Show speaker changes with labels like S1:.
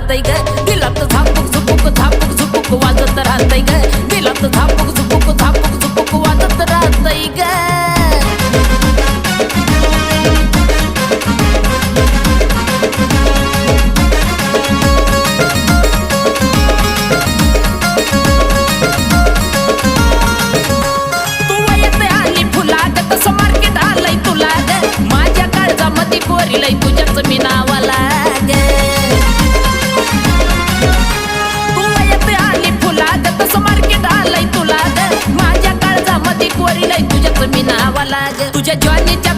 S1: राहतय ग दिलात झापूक झुपूक झापूक झुपूक वाजत राहतय ग दिलात झापूक झुपूक झापूक झुपूक वाजत राहतय ग कोरीलय तुझ्याच मी नावाला ग तू येते आली फुलाग तसं मार्केट आलंय तुला ग माझ्या काळजामध्ये कोरीलय तुझ्याच मी नावाला ग तुझ्या ज्वानीच्या